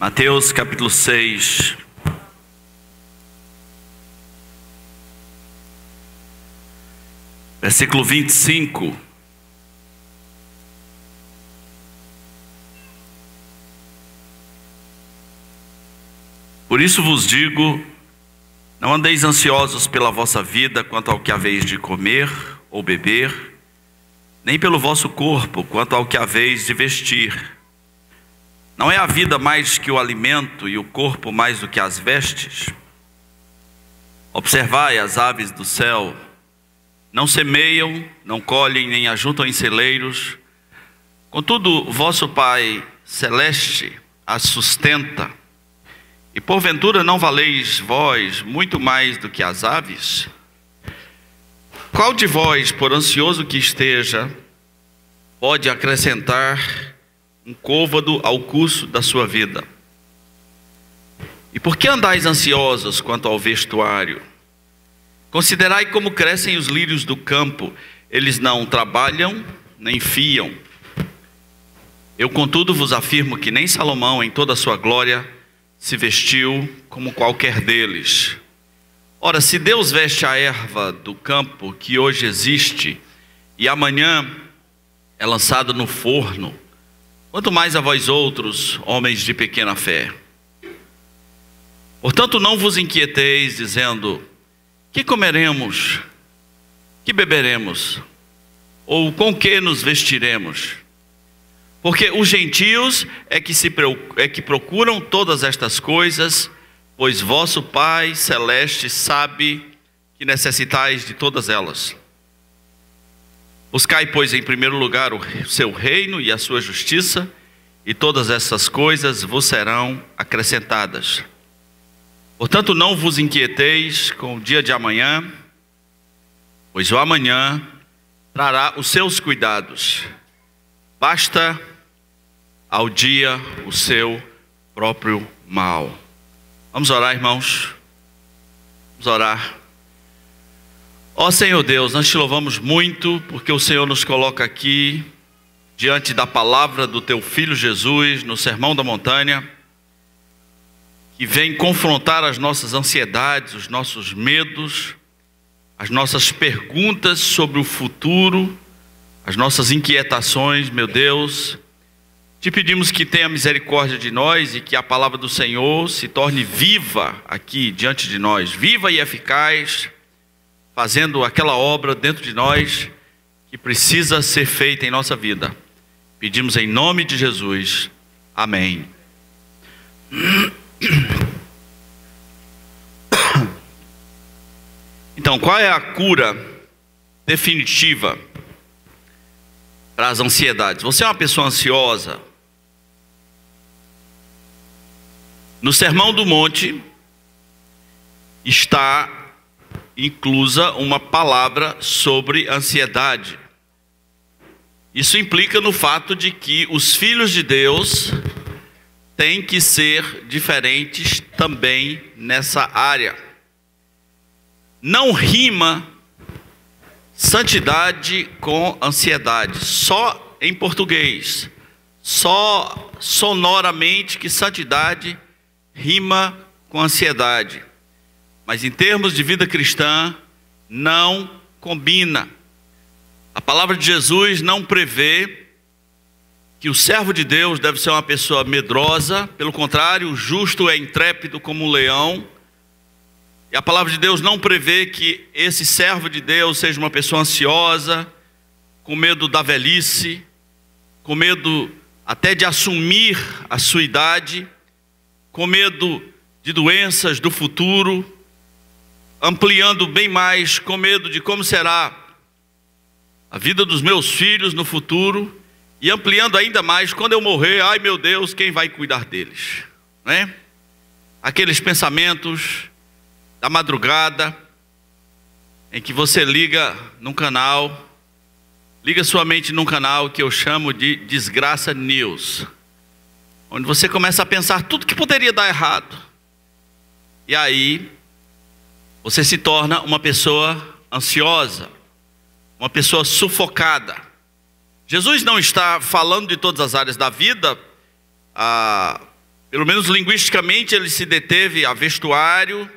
Mateus capítulo 6. Versículo 25. Por isso vos digo, não andeis ansiosos pela vossa vida quanto ao que haveis de comer ou beber, nem pelo vosso corpo quanto ao que haveis de vestir. Não é a vida mais que o alimento e o corpo mais do que as vestes? Observai as aves do céu, não semeiam, não colhem, nem ajuntam em celeiros, contudo vosso Pai celeste as sustenta. E porventura não valeis vós muito mais do que as aves? Qual de vós, por ansioso que esteja, pode acrescentar um côvado ao curso da sua vida? E por que andais ansiosos quanto ao vestuário? Considerai como crescem os lírios do campo, eles não trabalham, nem fiam. Eu, contudo, vos afirmo que nem Salomão, em toda a sua glória, se vestiu como qualquer deles. Ora, se Deus veste a erva do campo, que hoje existe, e amanhã é lançada no forno, quanto mais a vós outros, homens de pequena fé. Portanto, não vos inquieteis, dizendo: que comeremos? Que beberemos? Ou com que nos vestiremos? Porque os gentios é que procuram todas estas coisas, pois vosso Pai celeste sabe que necessitais de todas elas. Buscai, pois, em primeiro lugar o seu reino e a sua justiça, e todas essas coisas vos serão acrescentadas. Portanto, não vos inquieteis com o dia de amanhã, pois o amanhã trará os seus cuidados. Basta ao dia o seu próprio mal. Vamos orar, irmãos. Vamos orar. Ó Senhor Deus, nós te louvamos muito porque o Senhor nos coloca aqui diante da palavra do teu Filho Jesus no Sermão da Montanha, que vem confrontar as nossas ansiedades, os nossos medos, as nossas perguntas sobre o futuro, as nossas inquietações, meu Deus. Te pedimos que tenha misericórdia de nós e que a palavra do Senhor se torne viva aqui diante de nós, viva e eficaz, fazendo aquela obra dentro de nós que precisa ser feita em nossa vida. Pedimos em nome de Jesus. Amém. Então, qual é a cura definitiva para as ansiedades? Você é uma pessoa ansiosa? No Sermão do Monte está inclusa uma palavra sobre ansiedade. Isso implica no fato de que os filhos de Deus têm que ser diferentes também nessa área. Não rima santidade com ansiedade, só em português, só sonoramente que santidade rima com ansiedade. Mas em termos de vida cristã, não combina. A palavra de Jesus não prevê que o servo de Deus deve ser uma pessoa medrosa. Pelo contrário, o justo é intrépido como um leão. E a palavra de Deus não prevê que esse servo de Deus seja uma pessoa ansiosa, com medo da velhice, com medo até de assumir a sua idade, com medo de doenças do futuro, ampliando bem mais, com medo de como será a vida dos meus filhos no futuro, e ampliando ainda mais, quando eu morrer, ai meu Deus, quem vai cuidar deles? Né? Aqueles pensamentos da madrugada, em que você liga num canal, liga sua mente num canal que eu chamo de Desgraça News, onde você começa a pensar tudo que poderia dar errado, e aí você se torna uma pessoa ansiosa, uma pessoa sufocada. Jesus não está falando de todas as áreas da vida pelo menos linguisticamente, ele se deteve a vestuário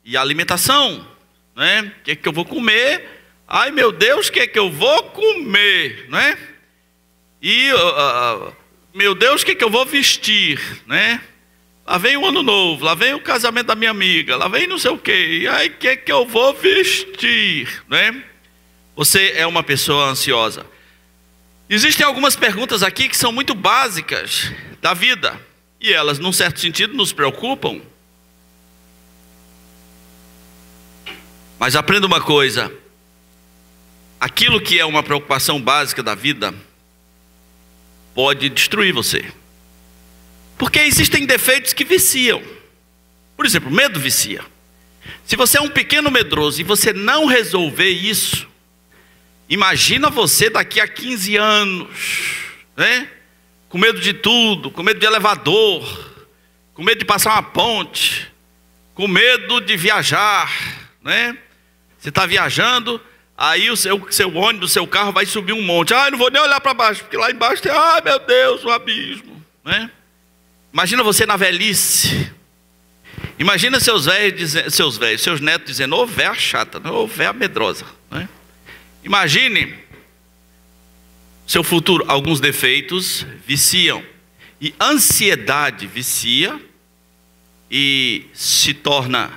e a alimentação, né? O que é que eu vou comer? Ai, meu Deus, o que é que eu vou comer, né? E, meu Deus, o que é que eu vou vestir, né? Lá vem o ano novo, lá vem o casamento da minha amiga, lá vem não sei o quê. E aí, o que é que eu vou vestir, né? Você é uma pessoa ansiosa. Existem algumas perguntas aqui que são muito básicas da vida. E elas, num certo sentido, nos preocupam. Mas aprenda uma coisa. Aquilo que é uma preocupação básica da vida pode destruir você. Porque existem defeitos que viciam. Por exemplo, medo vicia. Se você é um pequeno medroso e você não resolver isso, imagina você daqui a 15 anos, né? Com medo de tudo, com medo de elevador, com medo de passar uma ponte, com medo de viajar, né? Você está viajando, aí o seu ônibus, o seu carro vai subir um monte. Ah, eu não vou nem olhar para baixo, porque lá embaixo tem, ai meu Deus, um abismo, né? Imagina você na velhice. Imagina seus netos dizendo, ô véia chata, ô véia medrosa, né? Imagine seu futuro. Alguns defeitos viciam. E ansiedade vicia e se torna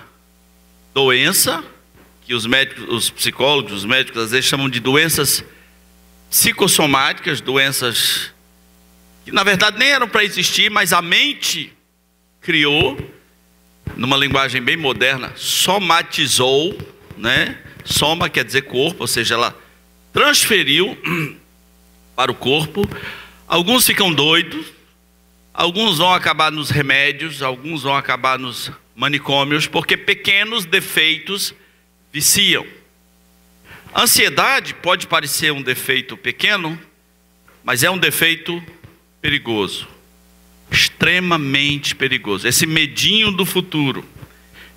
doença, que os médicos, os psicólogos, os médicos às vezes chamam de doenças psicossomáticas, doenças que na verdade nem eram para existir, mas a mente criou, numa linguagem bem moderna, somatizou, né? Soma quer dizer corpo, ou seja, ela transferiu para o corpo. Alguns ficam doidos, alguns vão acabar nos remédios, alguns vão acabar nos manicômios, porque pequenos defeitos viciam. Ansiedade pode parecer um defeito pequeno, mas é um defeito perigoso, extremamente perigoso. Esse medinho do futuro,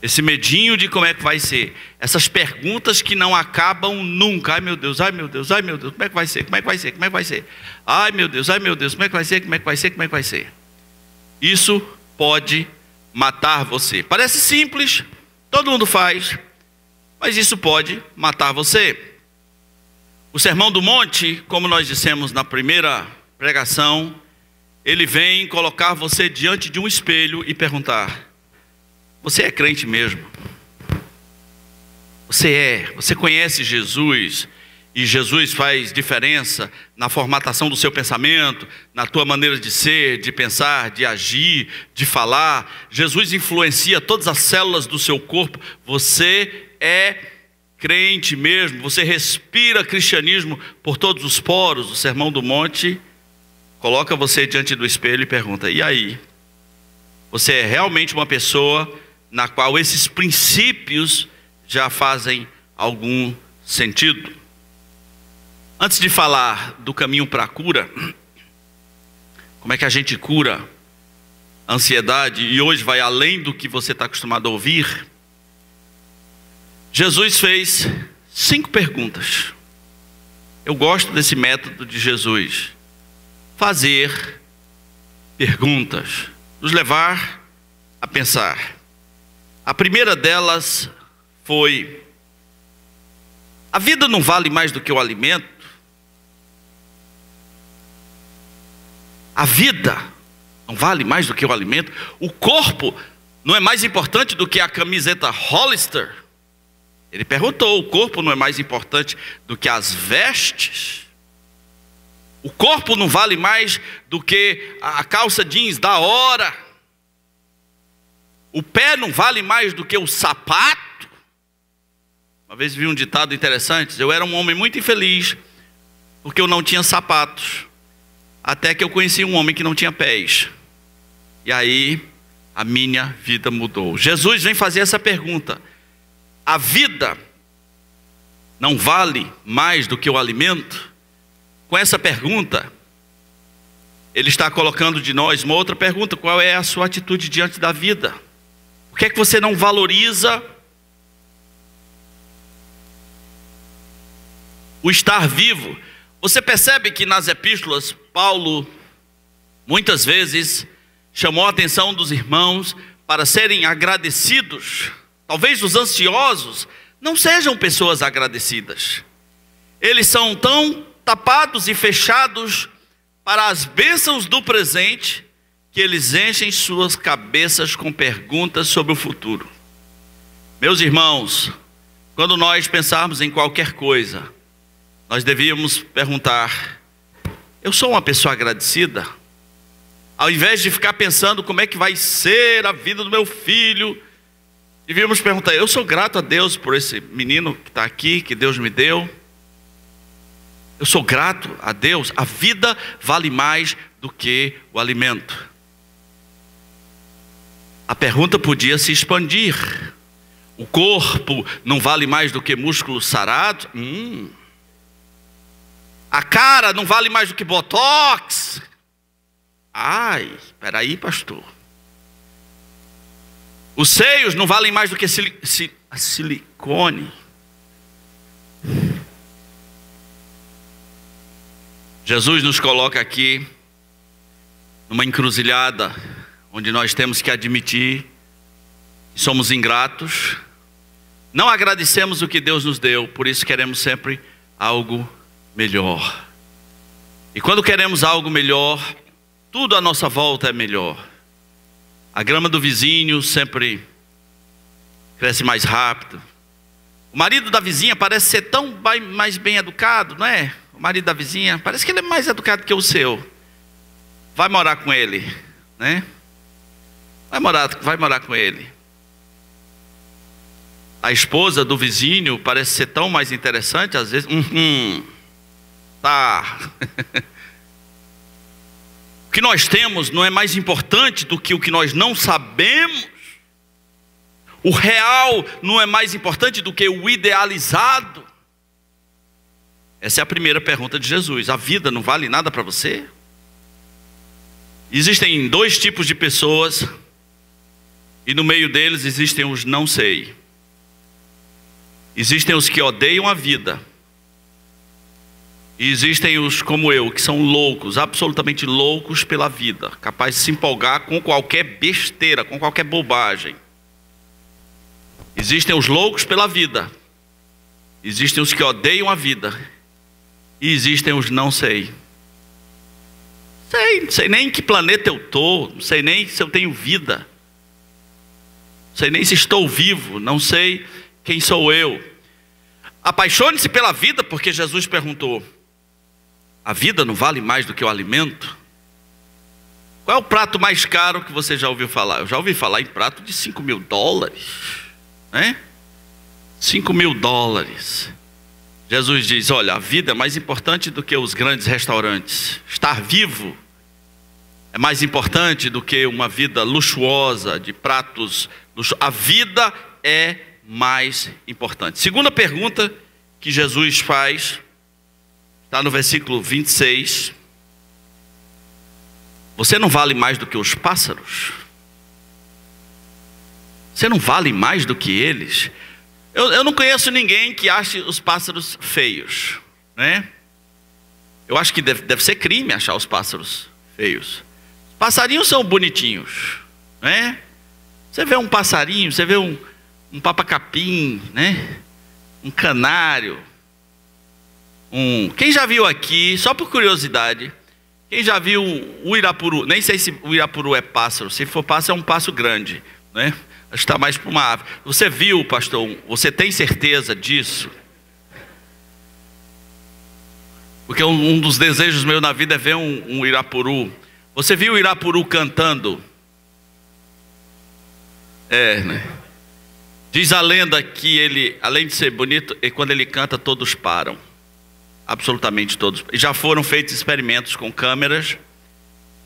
esse medinho de como é que vai ser, essas perguntas que não acabam nunca. Ai meu Deus, ai meu Deus, ai meu Deus, como é que vai ser, como é que vai ser, como é que vai ser? Ai meu Deus, como é que vai ser, como é que vai ser, como é que vai ser? Isso pode matar você. Parece simples, todo mundo faz, mas isso pode matar você. O Sermão do Monte, como nós dissemos na primeira pregação, ele vem colocar você diante de um espelho e perguntar: você é crente mesmo? Você conhece Jesus? E Jesus faz diferença na formatação do seu pensamento, na tua maneira de ser, de pensar, de agir, de falar. Jesus influencia todas as células do seu corpo. Você é crente mesmo? Você respira cristianismo por todos os poros? O Sermão do Monte coloca você diante do espelho e pergunta: e aí? Você é realmente uma pessoa na qual esses princípios já fazem algum sentido? Antes de falar do caminho para a cura, como é que a gente cura a ansiedade, e hoje vai além do que você está acostumado a ouvir, Jesus fez 5 perguntas. Eu gosto desse método de Jesus, fazer perguntas, nos levar a pensar. A primeira delas foi: a vida não vale mais do que o alimento? A vida não vale mais do que o alimento? O corpo não é mais importante do que a camiseta Hollister? Ele perguntou: o corpo não é mais importante do que as vestes? O corpo não vale mais do que a calça jeans da hora? O pé não vale mais do que o sapato? Uma vez vi um ditado interessante: eu era um homem muito infeliz porque eu não tinha sapatos, até que eu conheci um homem que não tinha pés. E aí a minha vida mudou. Jesus vem fazer essa pergunta: a vida não vale mais do que o alimento? Com essa pergunta, ele está colocando de nós uma outra pergunta: qual é a sua atitude diante da vida? Por que é que você não valoriza o estar vivo? Você percebe que nas epístolas, Paulo, muitas vezes, chamou a atenção dos irmãos para serem agradecidos. Talvez os ansiosos não sejam pessoas agradecidas. Eles são tão tapados e fechados para as bênçãos do presente que eles enchem suas cabeças com perguntas sobre o futuro. Meus irmãos, quando nós pensarmos em qualquer coisa, nós devíamos perguntar: eu sou uma pessoa agradecida? Ao invés de ficar pensando como é que vai ser a vida do meu filho, devíamos perguntar: eu sou grato a Deus por esse menino que está aqui, que Deus me deu. Eu sou grato a Deus. A vida vale mais do que o alimento. A pergunta podia se expandir. O corpo não vale mais do que músculo sarado? A cara não vale mais do que botox? Ai, espera aí, pastor. Os seios não valem mais do que silicone? Jesus nos coloca aqui numa encruzilhada onde nós temos que admitir que somos ingratos, não agradecemos o que Deus nos deu, por isso queremos sempre algo melhor. E quando queremos algo melhor, tudo à nossa volta é melhor. A grama do vizinho sempre cresce mais rápido. O marido da vizinha parece ser tão mais bem educado, não é? O marido da vizinha, parece que ele é mais educado que o seu. Vai morar com ele, né? Vai morar com ele. A esposa do vizinho parece ser tão mais interessante, às vezes. Tá. O que nós temos não é mais importante do que o que nós não sabemos. O real não é mais importante do que o idealizado. Essa é a primeira pergunta de Jesus. A vida não vale nada para você? Existem dois tipos de pessoas, e no meio deles existem os não sei. Existem os que odeiam a vida, e existem os como eu, que são loucos, absolutamente loucos pela vida, capazes de se empolgar com qualquer besteira, com qualquer bobagem. Existem os loucos pela vida, existem os que odeiam a vida, e existem os não sei. Não sei nem em que planeta eu estou, não sei nem se eu tenho vida, não sei nem se estou vivo, não sei quem sou eu. Apaixone-se pela vida, porque Jesus perguntou: a vida não vale mais do que o alimento? Qual é o prato mais caro que você já ouviu falar? Eu já ouvi falar em prato de $5.000, né? $5.000. Jesus diz: olha, a vida é mais importante do que os grandes restaurantes. Estar vivo é mais importante do que uma vida luxuosa, de pratos luxuosos. A vida é mais importante. Segunda pergunta que Jesus faz, está no versículo 26. Você não vale mais do que os pássaros? Você não vale mais do que eles? Eu não conheço ninguém que ache os pássaros feios, né? Eu acho que deve ser crime achar os pássaros feios. Os passarinhos são bonitinhos, né? Você vê um passarinho, você vê um papacapim, né? Um canário. Quem já viu aqui, só por curiosidade, quem já viu o irapuru? Nem sei se o irapuru é pássaro. Se for pássaro, é um pássaro grande, né? Acho que está mais para uma ave. Você viu, pastor? Você tem certeza disso? Porque um dos desejos meus na vida é ver um irapuru. Você viu o irapuru cantando? Né? Diz a lenda que ele, além de ser bonito, quando ele canta, todos param. Absolutamente todos. Já foram feitos experimentos com câmeras,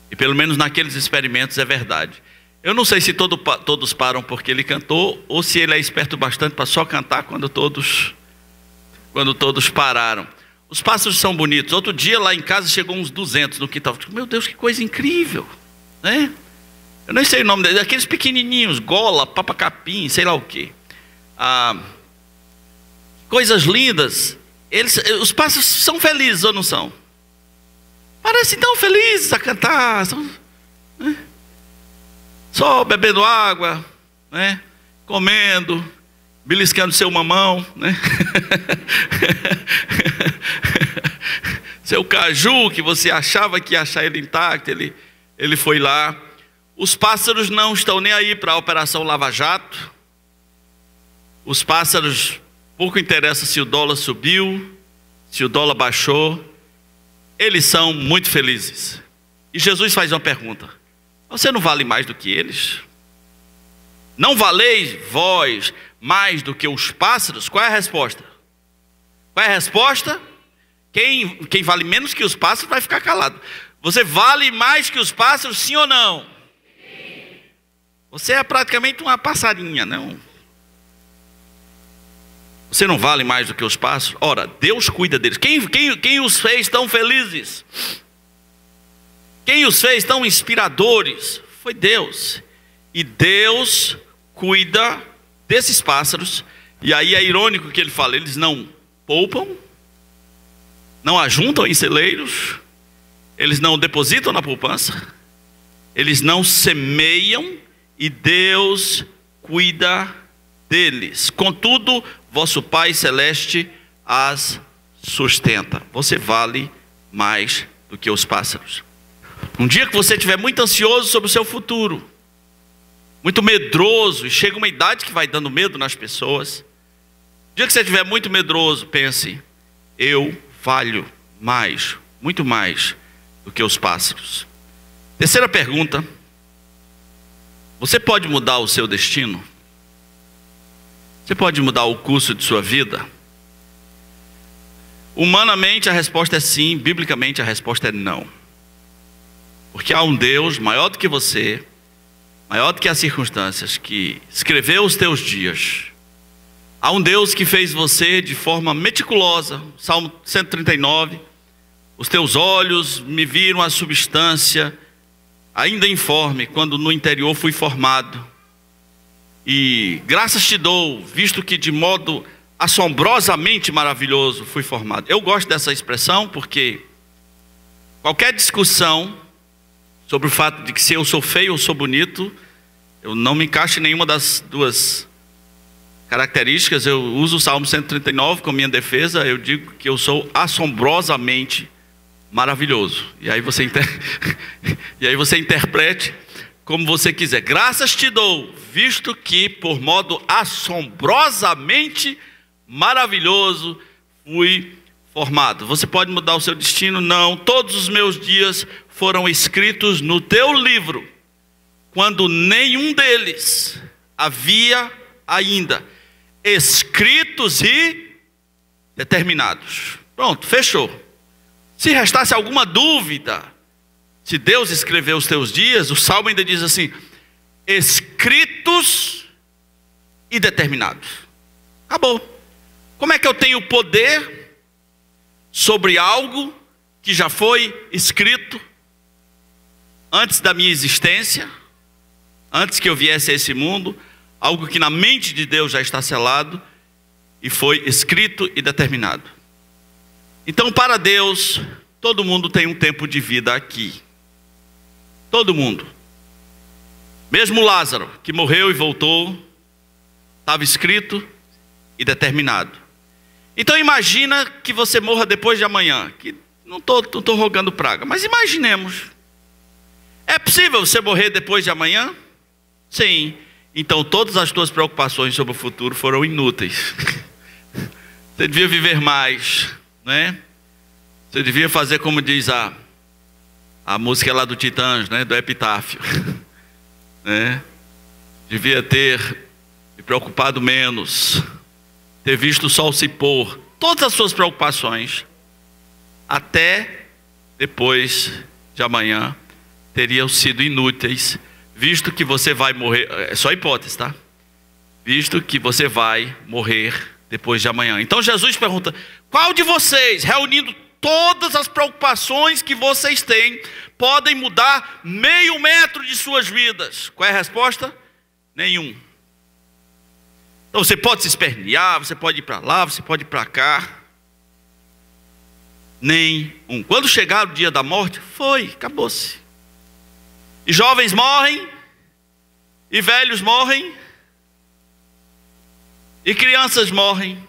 e pelo menos naqueles experimentos é verdade. Eu não sei se todos param porque ele cantou, ou se ele é esperto bastante para só cantar quando todos pararam. Os pássaros são bonitos. Outro dia lá em casa chegou uns 200 no quintal. Meu Deus, que coisa incrível, né? Eu nem sei o nome deles, aqueles pequenininhos, gola, papacapim, sei lá o quê. Coisas lindas. Os pássaros são felizes ou não são? Parecem tão felizes a cantar, né? só bebendo água, né? Comendo, beliscando seu mamão, né? Seu caju, que você achava que ia achar ele intacto, ele foi lá. Os pássaros não estão nem aí para a Operação Lava Jato. Os pássaros, pouco interessa se o dólar subiu, se o dólar baixou. Eles são muito felizes. E Jesus faz uma pergunta: você não vale mais do que eles? Não valeis vós mais do que os pássaros? Qual é a resposta? Qual é a resposta? Quem vale menos que os pássaros vai ficar calado. Você vale mais que os pássaros, sim ou não? Sim. Você é praticamente uma passarinha, não? Você não vale mais do que os pássaros? Ora, Deus cuida deles. Quem os fez tão felizes? Quem os fez tão inspiradores? Foi Deus. E Deus cuida desses pássaros. E aí é irônico que ele fala: eles não poupam, não ajuntam em celeiros, eles não depositam na poupança, eles não semeiam, e Deus cuida deles. Contudo, vosso Pai Celeste as sustenta. Você vale mais do que os pássaros. Um dia que você estiver muito ansioso sobre o seu futuro, muito medroso, e chega uma idade que vai dando medo nas pessoas. Um dia que você estiver muito medroso, pense: eu valho mais, muito mais do que os pássaros. Terceira pergunta: você pode mudar o seu destino? Você pode mudar o curso de sua vida? Humanamente a resposta é sim, biblicamente a resposta é não. Porque há um Deus maior do que você, maior do que as circunstâncias, que escreveu os teus dias. Há um Deus que fez você de forma meticulosa. Salmo 139, os teus olhos me viram a substância, ainda informe, quando no interior fui formado. E graças te dou, visto que de modo assombrosamente maravilhoso fui formado. Eu gosto dessa expressão porque qualquer discussão sobre o fato de que se eu sou feio ou sou bonito, eu não me encaixo em nenhuma das duas características. Eu uso o Salmo 139 como minha defesa. Eu digo que eu sou assombrosamente maravilhoso. E aí você interprete como você quiser. Graças te dou, visto que por modo assombrosamente maravilhoso fui formado. Você pode mudar o seu destino? Não. Todos os meus dias foram escritos no teu livro, quando nenhum deles havia ainda, escritos e determinados. Pronto, fechou. Se restasse alguma dúvida, se Deus escreveu os teus dias, o Salmo ainda diz assim: escritos e determinados. Acabou. Como é que eu tenho poder sobre algo que já foi escrito antes da minha existência, antes que eu viesse a esse mundo, algo que na mente de Deus já está selado e foi escrito e determinado? Então, para Deus, todo mundo tem um tempo de vida aqui. Todo mundo. Mesmo Lázaro, que morreu e voltou, estava escrito e determinado. Então imagina que você morra depois de amanhã. Que não estou rogando praga, mas imaginemos. É possível você morrer depois de amanhã? Sim. Então todas as tuas preocupações sobre o futuro foram inúteis. Você devia viver mais, né? Você devia fazer como diz a música lá do Titãs, né? Do Epitáfio. Né? Devia ter me preocupado menos, ter visto o sol se pôr. Todas as suas preocupações, até depois de amanhã, teriam sido inúteis, visto que você vai morrer. É só hipótese, tá? Visto que você vai morrer depois de amanhã. Então Jesus pergunta: qual de vocês, reunindo todas as preocupações que vocês têm, podem mudar meio metro de suas vidas? Qual é a resposta? Nenhum. Então você pode se espernear, você pode ir para lá, você pode ir para cá. Nenhum. Quando chegar o dia da morte, foi, acabou-se. E jovens morrem, e velhos morrem, e crianças morrem.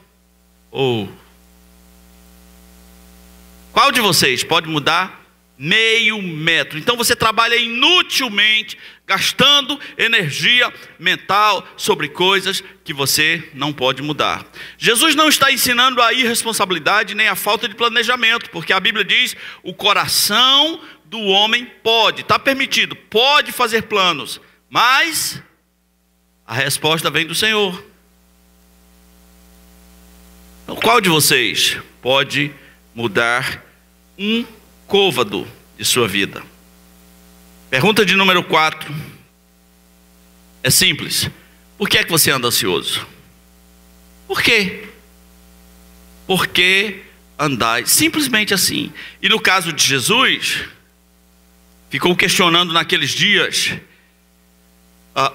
Qual de vocês pode mudar meio metro? Então você trabalha inutilmente, gastando energia mental sobre coisas que você não pode mudar. Jesus não está ensinando a irresponsabilidade nem a falta de planejamento, porque a Bíblia diz: o coração do homem pode, está permitido, pode fazer planos, mas a resposta vem do Senhor. Então, qual de vocês pode mudar um côvado de sua vida? Pergunta de número 4. É simples. Por que é que você anda ansioso? Por quê? Por que andais? Simplesmente assim. E no caso de Jesus, ficou questionando naqueles dias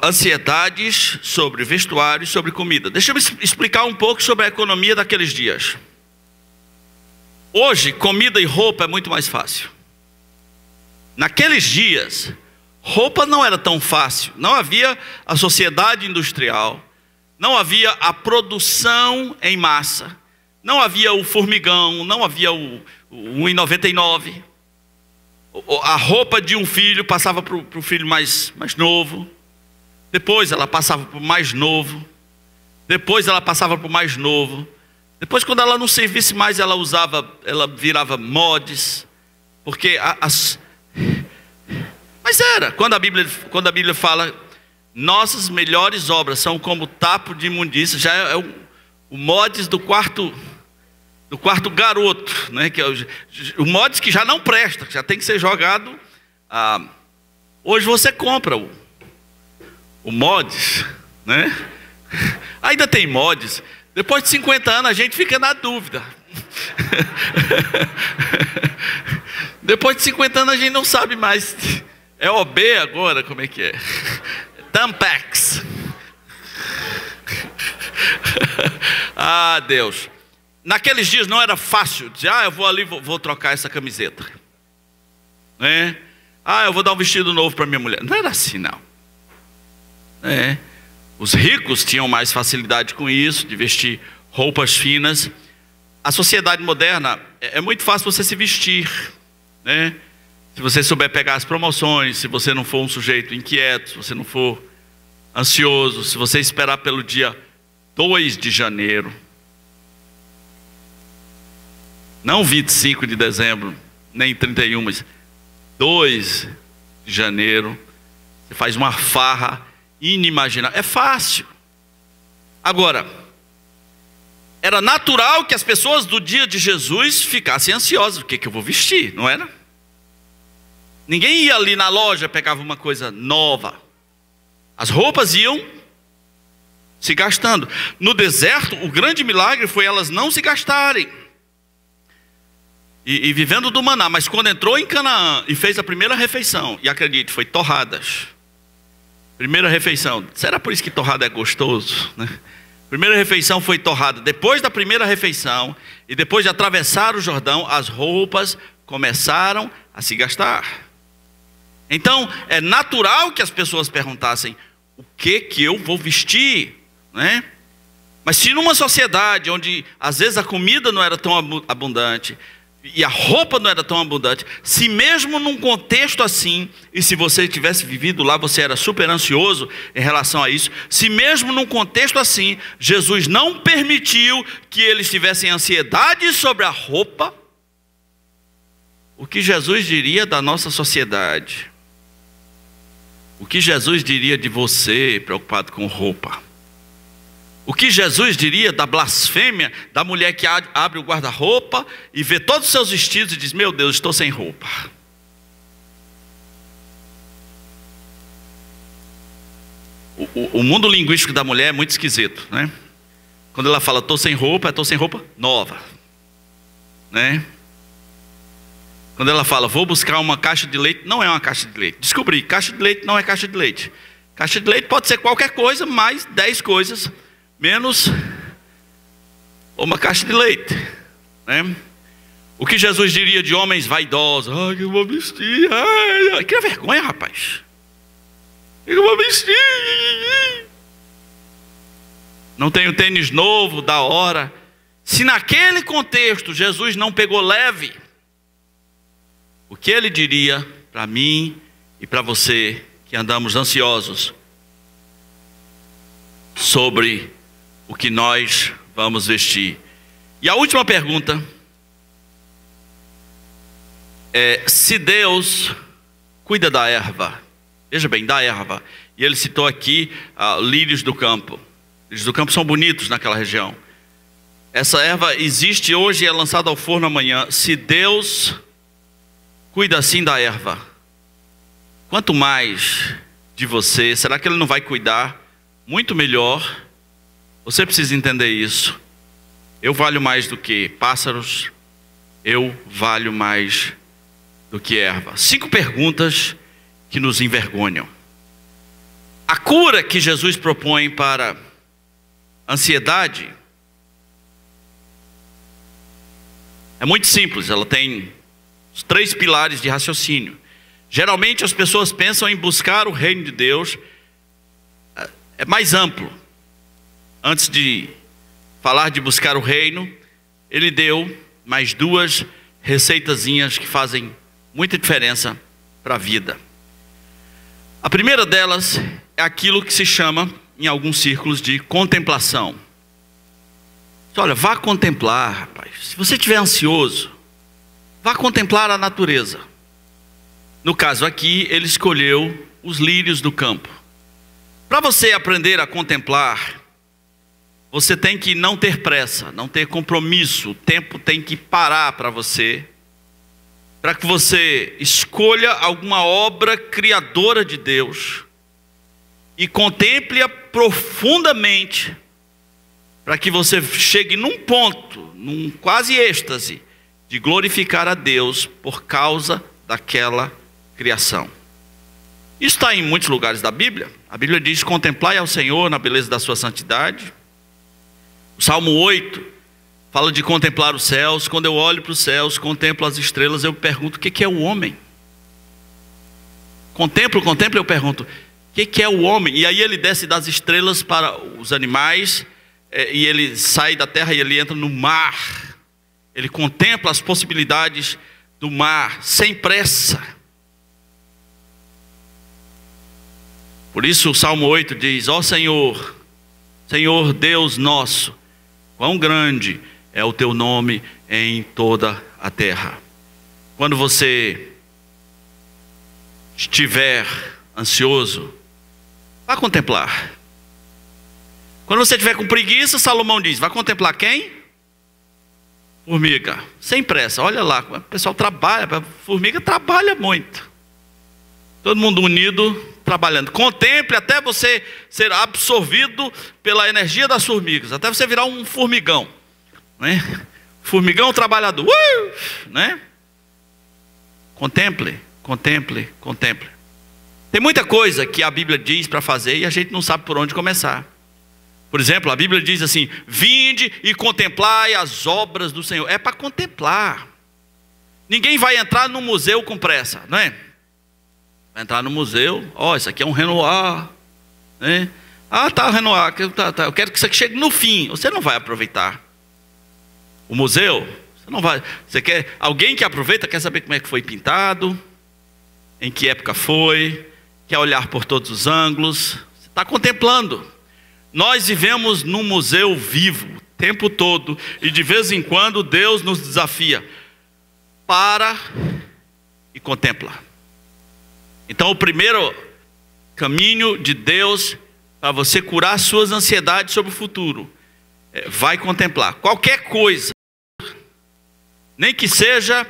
ansiedades sobre vestuário e sobre comida. Deixa eu explicar um pouco sobre a economia daqueles dias. Hoje, comida e roupa é muito mais fácil. Naqueles dias, roupa não era tão fácil. Não havia a sociedade industrial, não havia a produção em massa, não havia o formigão, não havia o 1,99. A roupa de um filho passava para o filho mais novo. Depois ela passava para o mais novo. Depois ela passava para o mais novo. Depois, quando ela não servisse mais, ela virava mods. Porque Mas era, quando a Bíblia fala, nossas melhores obras são como tapo de imundícia, já é o mods do quarto garoto, né? Que é o mods que já não presta, já tem que ser jogado. Hoje você compra o mods, né? Ainda tem mods. Depois de 50 anos a gente fica na dúvida. Depois de 50 anos a gente não sabe mais. É OB agora, como é que é? Tampax. Deus. Naqueles dias não era fácil dizer: eu vou ali, vou trocar essa camiseta, né? Eu vou dar um vestido novo para minha mulher. Não era assim, não. Os ricos tinham mais facilidade com isso, de vestir roupas finas. A sociedade moderna, é muito fácil você se vestir, né? Se você souber pegar as promoções, se você não for um sujeito inquieto, se você não for ansioso, se você esperar pelo dia 2 de janeiro, não 25 de dezembro, nem 31, mas 2 de janeiro, você faz uma farra inimaginável. É fácil. Agora, era natural que as pessoas do dia de Jesus ficassem ansiosas. O que eu vou vestir, não era? Ninguém ia ali na loja, pegava uma coisa nova. As roupas iam se gastando. No deserto, o grande milagre foi elas não se gastarem. E vivendo do maná. Mas quando entrou em Canaã e fez a primeira refeição, e acredite, foi torradas. Primeira refeição. Será por isso que torrada é gostoso, né? Primeira refeição foi torrada. Depois da primeira refeição, e depois de atravessar o Jordão, as roupas começaram a se gastar. Então, é natural que as pessoas perguntassem: o que eu vou vestir, né? Mas se numa sociedade onde às vezes a comida não era tão abundante e a roupa não era tão abundante, se mesmo num contexto assim, e se você tivesse vivido lá, você era super ansioso em relação a isso, se mesmo num contexto assim, Jesus não permitiu que eles tivessem ansiedade sobre a roupa, o que Jesus diria da nossa sociedade? O que Jesus diria de você preocupado com roupa? O que Jesus diria da blasfêmia da mulher que abre o guarda-roupa e vê todos os seus vestidos e diz: meu Deus, estou sem roupa? O mundo linguístico da mulher é muito esquisito, né? Quando ela fala estou sem roupa nova, né? Quando ela fala vou buscar uma caixa de leite, não é uma caixa de leite. Descobri, caixa de leite não é caixa de leite. Caixa de leite pode ser qualquer coisa, mais 10 coisas, menos uma caixa de leite, né? O que Jesus diria de homens vaidosos? Que eu vou vestir, que vergonha, rapaz. Eu vou vestir. Não tenho tênis novo, da hora. Se naquele contexto Jesus não pegou leve, o que ele diria para mim e para você que andamos ansiosos sobre o que nós vamos vestir? E a última pergunta é: se Deus cuida da erva, veja bem, da erva, e ele citou aqui lírios do campo. Lírios do campo são bonitos naquela região. Essa erva existe hoje e é lançada ao forno amanhã. Se Deus cuida assim da erva, quanto mais de você, será que ele não vai cuidar muito melhor? Você precisa entender isso. Eu valho mais do que pássaros, eu valho mais do que erva. 5 perguntas que nos envergonham. A cura que Jesus propõe para a ansiedade é muito simples, ela tem os 3 pilares de raciocínio. Geralmente as pessoas pensam em buscar o reino de Deus, é mais amplo. Antes de falar de buscar o reino, ele deu mais 2 receitazinhas que fazem muita diferença para a vida. A primeira delas é aquilo que se chama, em alguns círculos, de contemplação. Olha, vá contemplar, rapaz. Se você estiver ansioso, vá contemplar a natureza. No caso aqui, ele escolheu os lírios do campo. Para você aprender a contemplar, você tem que não ter pressa, não ter compromisso. O tempo tem que parar para você, para que você escolha alguma obra criadora de Deus e contemple-a profundamente, para que você chegue num ponto, num quase êxtase, de glorificar a Deus por causa daquela criação. Isso está em muitos lugares da Bíblia. A Bíblia diz: contemplai ao Senhor na beleza da sua santidade. O Salmo 8 fala de contemplar os céus. Quando eu olho para os céus, contemplo as estrelas, eu pergunto: o que é o homem? Contemplo, eu pergunto: o que é o homem? E aí ele desce das estrelas para os animais, e ele sai da terra e ele entra no mar. Ele contempla as possibilidades do mar, sem pressa. Por isso o Salmo 8 diz: ó Senhor, Senhor Deus nosso, quão grande é o teu nome em toda a terra. Quando você estiver ansioso, vá contemplar. Quando você estiver com preguiça, Salomão diz: vai contemplar quem? Formiga, sem pressa. Olha lá, o pessoal trabalha, a formiga trabalha muito. Todo mundo unido, trabalhando. Contemple até você ser absorvido pela energia das formigas, até você virar um formigão, né? Formigão trabalhador, né? Contemple, contemple, contemple. Tem muita coisa que a Bíblia diz para fazer e a gente não sabe por onde começar. Por exemplo, a Bíblia diz assim: vinde e contemplai as obras do Senhor. É para contemplar. Ninguém vai entrar no museu com pressa, não é? Vai entrar no museu: ó, isso aqui é um Renoir, né? Ah, tá, Renoir, tá, eu quero que isso aqui chegue no fim. Você não vai aproveitar o museu. Você não vai. Você quer alguém que aproveita, quer saber como é que foi pintado, em que época foi, quer olhar por todos os ângulos. Você está contemplando. Nós vivemos num museu vivo o tempo todo, e de vez em quando Deus nos desafia: para e contempla. Então o primeiro caminho de Deus para você curar suas ansiedades sobre o futuro vai contemplar qualquer coisa, nem que seja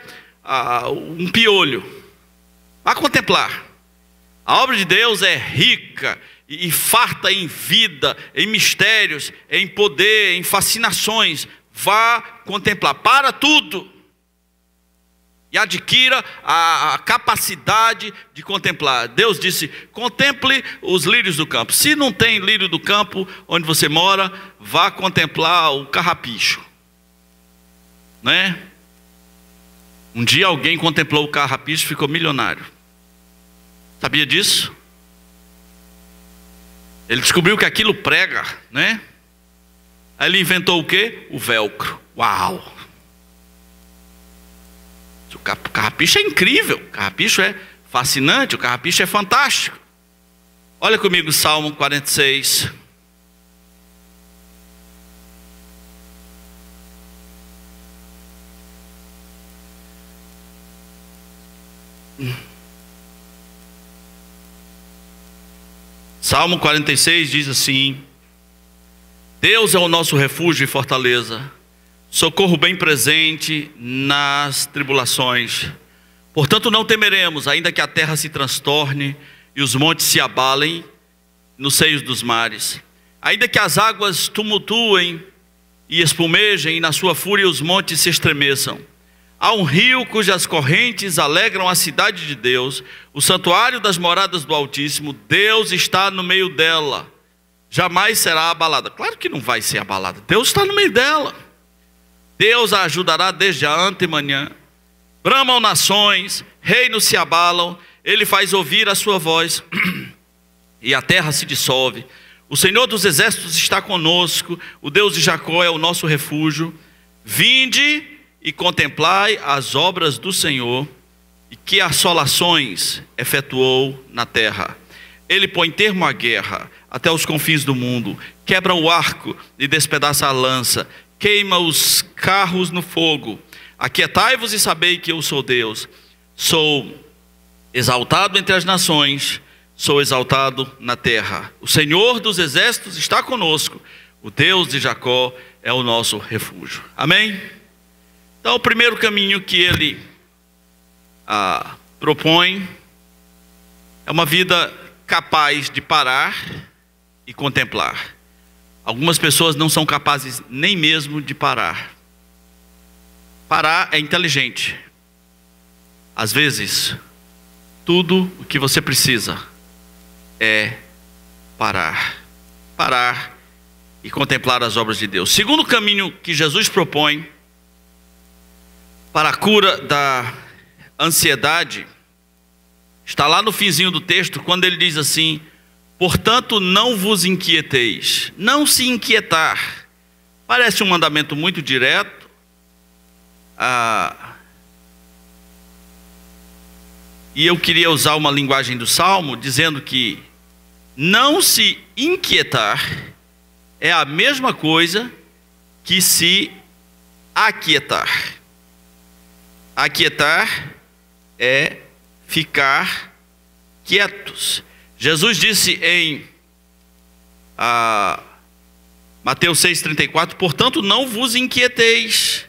um piolho. Vá contemplar. A obra de Deus é rica e farta em vida, em mistérios, em poder, em fascinações. Vá contemplar. Para tudo e adquira a capacidade de contemplar. Deus disse: contemple os lírios do campo. Se não tem lírio do campo onde você mora, vá contemplar o carrapicho, né? Um dia alguém contemplou o carrapicho e ficou milionário. Sabia disso? Ele descobriu que aquilo prega, né? Aí ele inventou o quê? O velcro. Uau! O carrapicho é incrível, o carrapicho é fascinante, o carrapicho é fantástico. Olha comigo Salmo 46. Salmo 46 diz assim: Deus é o nosso refúgio e fortaleza, socorro bem presente nas tribulações. Portanto não temeremos, ainda que a terra se transtorne e os montes se abalem nos seios dos mares, ainda que as águas tumultuem e espumejem e na sua fúria os montes se estremeçam. Há um rio cujas correntes alegram a cidade de Deus, o santuário das moradas do Altíssimo. Deus está no meio dela, jamais será abalada. Claro que não vai ser abalada, Deus está no meio dela. Deus a ajudará desde a antemanhã. Bramam nações, reinos se abalam, ele faz ouvir a sua voz e a terra se dissolve. O Senhor dos exércitos está conosco, o Deus de Jacó é o nosso refúgio. Vinde e contemplai as obras do Senhor, e que assolações efetuou na terra. Ele põe termo à guerra até os confins do mundo, quebra o arco e despedaça a lança, queima os carros no fogo. Aquietai-vos e sabei que eu sou Deus. Sou exaltado entre as nações, sou exaltado na terra. O Senhor dos exércitos está conosco, o Deus de Jacó é o nosso refúgio. Amém? Então o primeiro caminho que ele propõe é uma vida capaz de parar e contemplar. Algumas pessoas não são capazes nem mesmo de parar. Parar é inteligente. Às vezes, tudo o que você precisa é parar. Parar e contemplar as obras de Deus. Segundo caminho que Jesus propõe para a cura da ansiedade, está lá no finzinho do texto, quando ele diz assim: portanto não vos inquieteis. Não se inquietar. Parece um mandamento muito direto. E eu queria usar uma linguagem do Salmo, dizendo que não se inquietar é a mesma coisa que se aquietar. Aquietar é ficar quietos. Jesus disse em Mateus 6,34: portanto não vos inquieteis,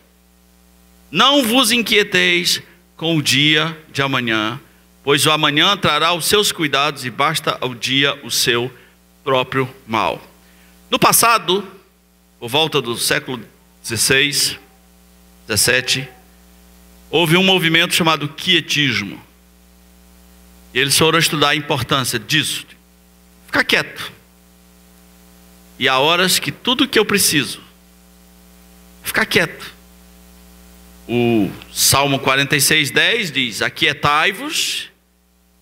não vos inquieteis com o dia de amanhã, pois o amanhã trará os seus cuidados e basta ao dia o seu próprio mal. No passado, por volta do século 16, 17, houve um movimento chamado quietismo. E eles foram estudar a importância disso, ficar quieto. E há horas que tudo que eu preciso, ficar quieto. O Salmo 46:10 diz: aquietai-vos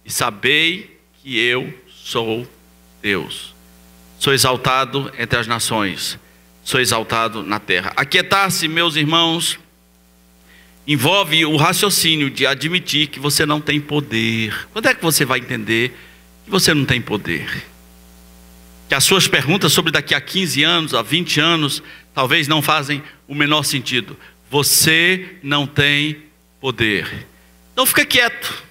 e sabei que eu sou Deus. Sou exaltado entre as nações, sou exaltado na terra. Aquietar-se, meus irmãos, envolve o raciocínio de admitir que você não tem poder. Quando é que você vai entender que você não tem poder? Que as suas perguntas sobre daqui a 15 anos, a 20 anos, talvez não fazem o menor sentido. Você não tem poder. Então fica quieto.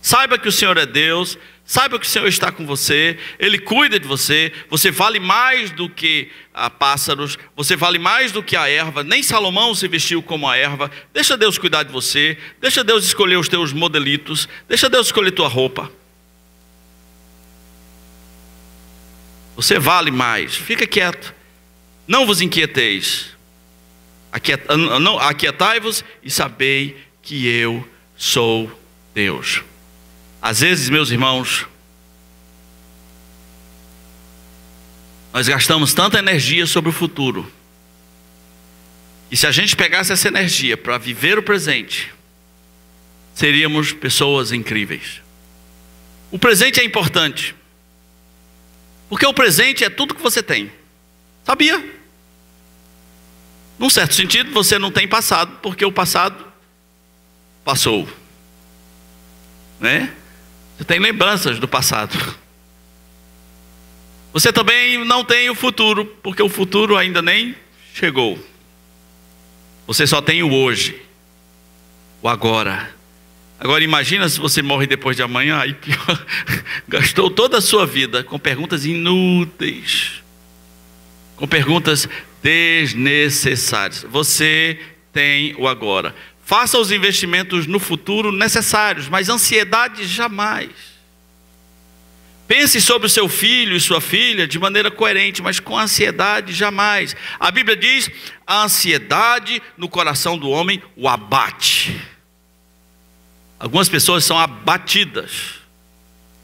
Saiba que o Senhor é Deus. Saiba que o Senhor está com você, Ele cuida de você. Você vale mais do que pássaros, você vale mais do que a erva. Nem Salomão se vestiu como a erva. Deixa Deus cuidar de você, deixa Deus escolher os teus modelitos, deixa Deus escolher tua roupa. Você vale mais, fica quieto. Não vos inquieteis. Aquietai-vos e sabei que eu sou Deus. Às vezes, meus irmãos, nós gastamos tanta energia sobre o futuro, e se a gente pegasse essa energia para viver o presente, seríamos pessoas incríveis. O presente é importante. Porque o presente é tudo que você tem. Sabia? Num certo sentido, você não tem passado, porque o passado passou. Né? Você tem lembranças do passado. Você também não tem o futuro, porque o futuro ainda nem chegou. Você só tem o hoje, o agora. Agora imagina se você morre depois de amanhã, aí pior, gastou toda a sua vida com perguntas inúteis, com perguntas desnecessárias. Você tem o agora. Faça os investimentos no futuro necessários, mas ansiedade jamais. Pense sobre o seu filho e sua filha de maneira coerente, mas com ansiedade jamais. A Bíblia diz: a ansiedade no coração do homem o abate. Algumas pessoas são abatidas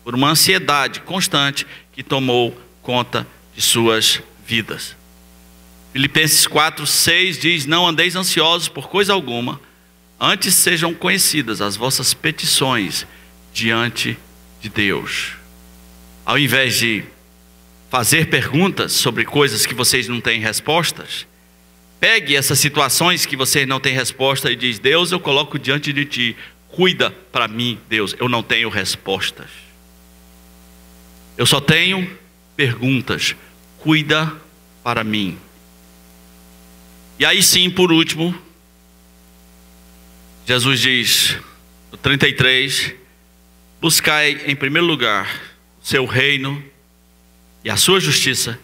por uma ansiedade constante que tomou conta de suas vidas. Filipenses 4:6 diz: não andeis ansiosos por coisa alguma, antes sejam conhecidas as vossas petições diante de Deus. Ao invés de fazer perguntas sobre coisas que vocês não têm respostas, pegue essas situações que vocês não têm resposta e diz: Deus, eu coloco diante de ti, cuida para mim, Deus, eu não tenho respostas. Eu só tenho perguntas, cuida para mim. E aí sim, por último, Jesus diz, no 33, buscai em primeiro lugar o seu reino e a sua justiça,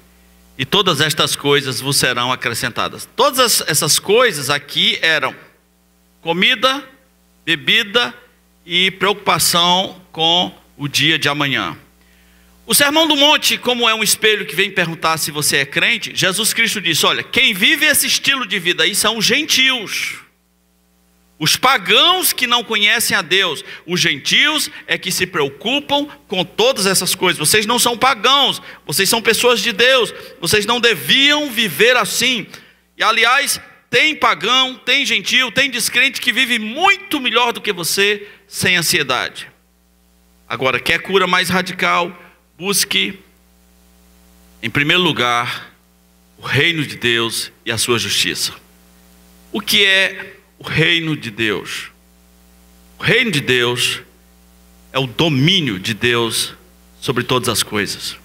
e todas estas coisas vos serão acrescentadas. Todas essas coisas aqui eram comida, bebida e preocupação com o dia de amanhã. O Sermão do Monte, como é um espelho que vem perguntar se você é crente, Jesus Cristo disse: olha, quem vive esse estilo de vida aí são os gentios, os pagãos que não conhecem a Deus. Os gentios é que se preocupam com todas essas coisas. Vocês não são pagãos, vocês são pessoas de Deus, vocês não deviam viver assim. E aliás, tem pagão, tem gentio, tem descrente que vive muito melhor do que você, sem ansiedade. Agora, quer cura mais radical? Busque, em primeiro lugar, o reino de Deus e a sua justiça. O que é o reino de Deus? O reino de Deus é o domínio de Deus sobre todas as coisas.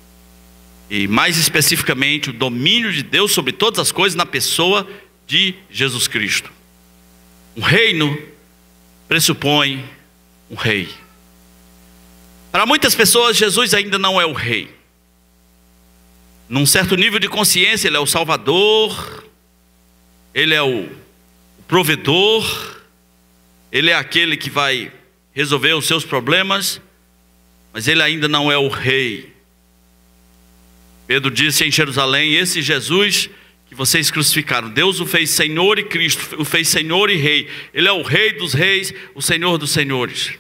E mais especificamente, o domínio de Deus sobre todas as coisas na pessoa de Jesus Cristo. Um reino pressupõe um rei. Para muitas pessoas, Jesus ainda não é o rei. Num certo nível de consciência, ele é o Salvador, ele é o provedor, ele é aquele que vai resolver os seus problemas, mas ele ainda não é o rei. Pedro disse em Jerusalém: esse Jesus que vocês crucificaram, Deus o fez Senhor e Cristo, o fez Senhor e Rei. Ele é o Rei dos reis, o Senhor dos senhores.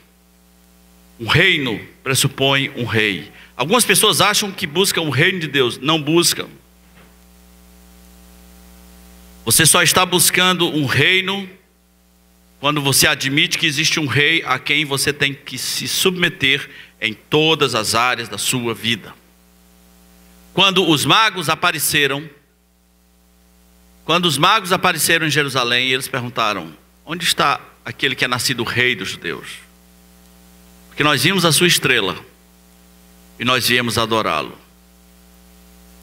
Um reino pressupõe um rei. Algumas pessoas acham que buscam o reino de Deus. Não buscam. Você só está buscando um reino quando você admite que existe um rei a quem você tem que se submeter em todas as áreas da sua vida. Quando os magos apareceram em Jerusalém, eles perguntaram: onde está aquele que é nascido rei dos judeus? Porque nós vimos a sua estrela e nós viemos adorá-lo.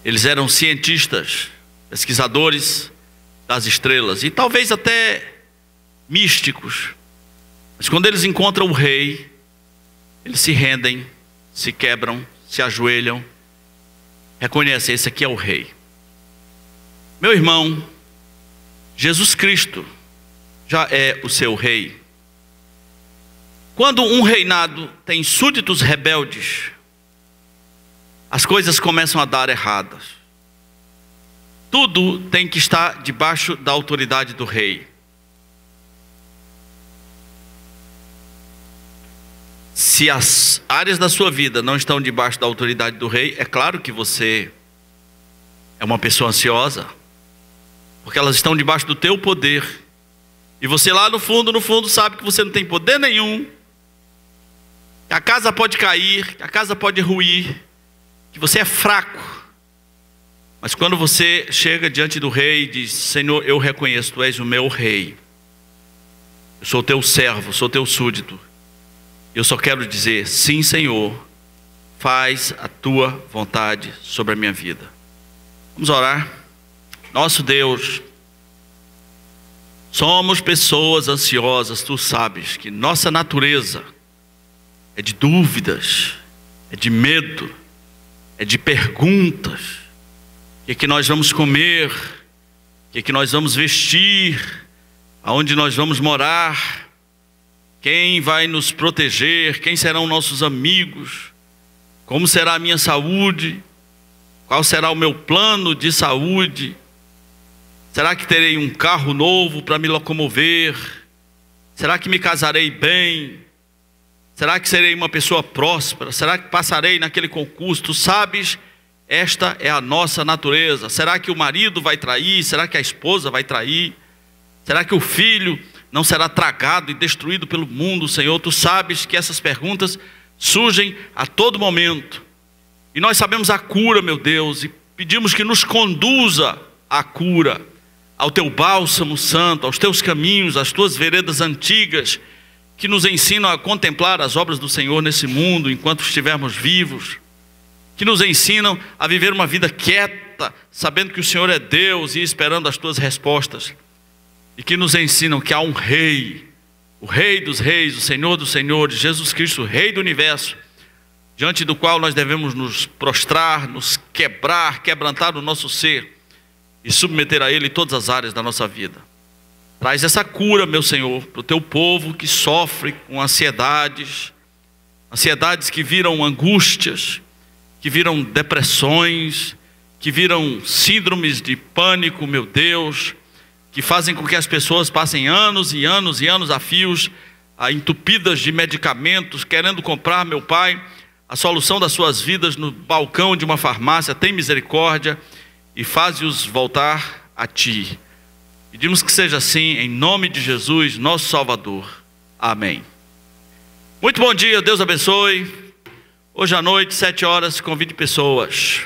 Eles eram cientistas, pesquisadores das estrelas e talvez até místicos. Mas quando eles encontram o rei, eles se rendem, se quebram, se ajoelham, reconhecem: esse aqui é o rei. Meu irmão, Jesus Cristo já é o seu rei. Quando um reinado tem súditos rebeldes, as coisas começam a dar erradas. Tudo tem que estar debaixo da autoridade do rei. Se as áreas da sua vida não estão debaixo da autoridade do rei, é claro que você é uma pessoa ansiosa, porque elas estão debaixo do teu poder. E você lá no fundo sabe que você não tem poder nenhum, que a casa pode cair, que a casa pode ruir, que você é fraco. Mas quando você chega diante do rei e diz: Senhor, eu reconheço, tu és o meu rei. Eu sou teu servo, sou teu súdito. Eu só quero dizer: sim, Senhor, faz a tua vontade sobre a minha vida. Vamos orar. Nosso Deus, somos pessoas ansiosas. Tu sabes que nossa natureza é de dúvidas, é de medo, é de perguntas. O que nós vamos comer? O que nós vamos vestir? Aonde nós vamos morar? Quem vai nos proteger? Quem serão nossos amigos? Como será a minha saúde? Qual será o meu plano de saúde? Será que terei um carro novo para me locomover? Será que me casarei bem? Será que serei uma pessoa próspera? Será que passarei naquele concurso? Tu sabes, esta é a nossa natureza. Será que o marido vai trair? Será que a esposa vai trair? Será que o filho não será tragado e destruído pelo mundo, Senhor? Tu sabes que essas perguntas surgem a todo momento. E nós sabemos a cura, meu Deus, e pedimos que nos conduza à cura, ao teu bálsamo santo, aos teus caminhos, às tuas veredas antigas, que nos ensinam a contemplar as obras do Senhor nesse mundo enquanto estivermos vivos, que nos ensinam a viver uma vida quieta, sabendo que o Senhor é Deus e esperando as tuas respostas, e que nos ensinam que há um rei, o Rei dos Reis, o Senhor dos Senhores, Jesus Cristo, Rei do Universo, diante do qual nós devemos nos prostrar, nos quebrar, quebrantar o nosso ser e submeter a Ele todas as áreas da nossa vida. Traz essa cura, meu Senhor, para o teu povo que sofre com ansiedades, ansiedades que viram angústias, que viram depressões, que viram síndromes de pânico, meu Deus, que fazem com que as pessoas passem anos e anos e anos a fios, entupidas de medicamentos, querendo comprar, meu Pai, a solução das suas vidas no balcão de uma farmácia. Tem misericórdia e faze-os voltar a Ti. Pedimos que seja assim, em nome de Jesus, nosso Salvador. Amém. Muito bom dia, Deus abençoe. Hoje à noite, 7 horas, convide pessoas.